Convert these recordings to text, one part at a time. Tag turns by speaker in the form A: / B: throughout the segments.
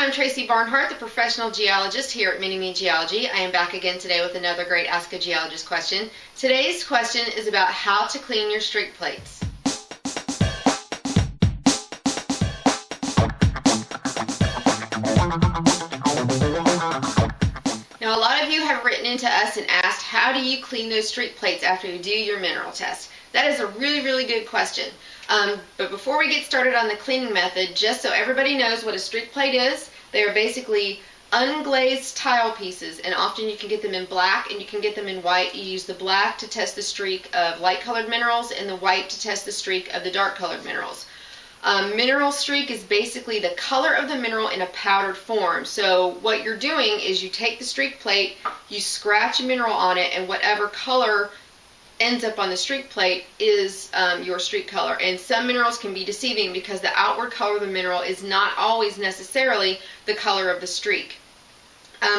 A: I'm Tracy Barnhart, the professional geologist here at Mini-Me Geology. I am back again today with another great Ask a Geologist question. Today's question is about how to clean your streak plates. Now, a lot of you have written into us and asked, how do you clean those streak plates after you do your mineral test? That is a really good question. But before we get started on the cleaning method, just so everybody knows what a streak plate is, they are basically unglazed tile pieces, and often you can get them in black and you can get them in white. You use the black to test the streak of light colored minerals and the white to test the streak of the dark colored minerals. Mineral streak is basically the color of the mineral in a powdered form. So what you're doing is you take the streak plate, you scratch a mineral on it, and whatever color ends up on the streak plate is your streak color. And some minerals can be deceiving because the outward color of the mineral is not always necessarily the color of the streak.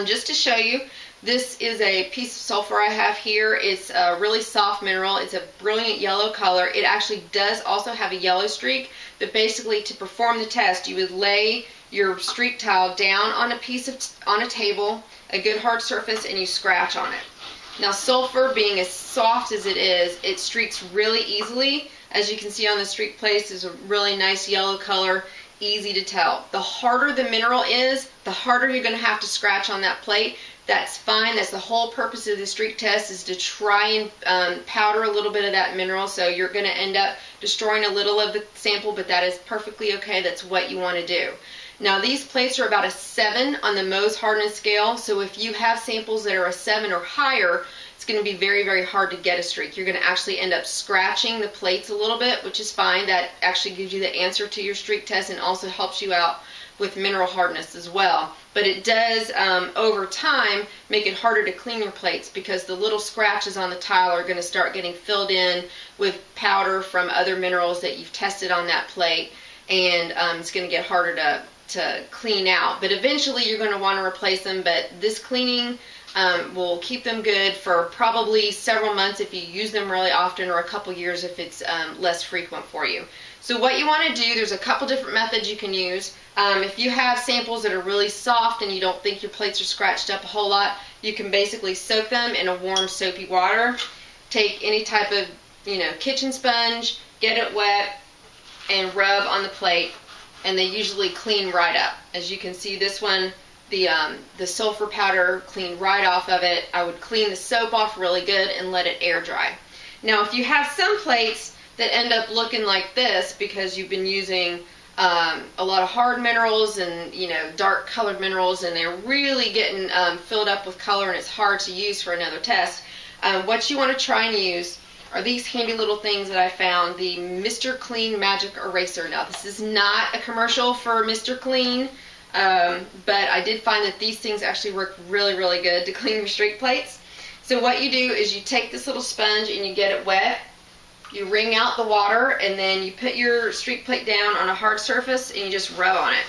A: Just to show you, this is a piece of sulfur I have here. It's a really soft mineral. It's a brilliant yellow color. It actually does also have a yellow streak, but basically to perform the test, you would lay your streak tile down on a table, a good hard surface, and you scratch on it. Now, sulfur, being as soft as it is, it streaks really easily. As you can see on the streak plate, is a really nice yellow color, easy to tell. The harder the mineral is, the harder you're going to have to scratch on that plate. That's fine. That's the whole purpose of the streak test, is to try and powder a little bit of that mineral. So you're going to end up destroying a little of the sample, but that is perfectly okay. That's what you want to do. Now, these plates are about a 7 on the Mohs hardness scale, so if you have samples that are a 7 or higher, it's going to be very hard to get a streak. You're going to actually end up scratching the plates a little bit, which is fine. That actually gives you the answer to your streak test and also helps you out with mineral hardness as well. But it does, over time, make it harder to clean your plates because the little scratches on the tile are going to start getting filled in with powder from other minerals that you've tested on that plate, and it's going to get harder to clean out. But eventually you're going to want to replace them, but this cleaning will keep them good for probably several months if you use them really often, or a couple years if it's less frequent for you. So what you want to do, there's a couple different methods you can use. If you have samples that are really soft and you don't think your plates are scratched up a whole lot, you can basically soak them in a warm soapy water. Take any type of kitchen sponge, get it wet, and rub on the plate, and they usually clean right up. As you can see, this one, the sulfur powder cleaned right off of it. I would clean the soap off really good and let it air dry. Now, if you have some plates that end up looking like this because you've been using a lot of hard minerals and dark colored minerals, and they're really getting filled up with color and it's hard to use for another test, what you want to try and use are these handy little things that I found, the Mr. Clean Magic Eraser. Now, this is not a commercial for Mr. Clean, but I did find that these things actually work really good to clean your streak plates. So what you do is you take this little sponge and you get it wet, you wring out the water, and then you put your streak plate down on a hard surface and you just rub on it.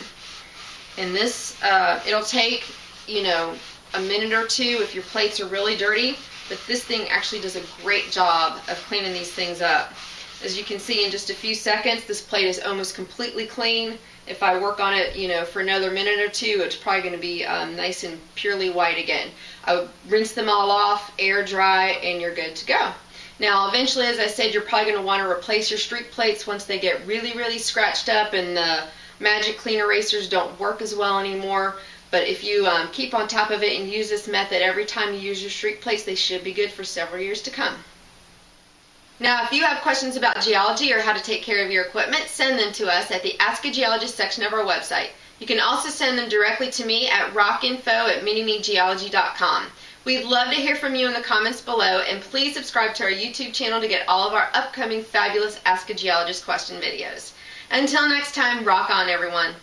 A: And this, it'll take, a minute or two if your plates are really dirty, but this thing actually does a great job of cleaning these things up. As you can see, in just a few seconds, this plate is almost completely clean. If I work on it, for another minute or two, it's probably going to be nice and purely white again. I would rinse them all off, air dry, and you're good to go. Now, eventually, as I said, you're probably going to want to replace your streak plates once they get really scratched up and the Magic Clean erasers don't work as well anymore. But if you keep on top of it and use this method every time you use your streak plates, they should be good for several years to come. Now, if you have questions about geology or how to take care of your equipment, send them to us at the Ask a Geologist section of our website. You can also send them directly to me at rockinfo@minimegeology.com. We'd love to hear from you in the comments below, and please subscribe to our YouTube channel to get all of our upcoming fabulous Ask a Geologist question videos. Until next time, rock on, everyone.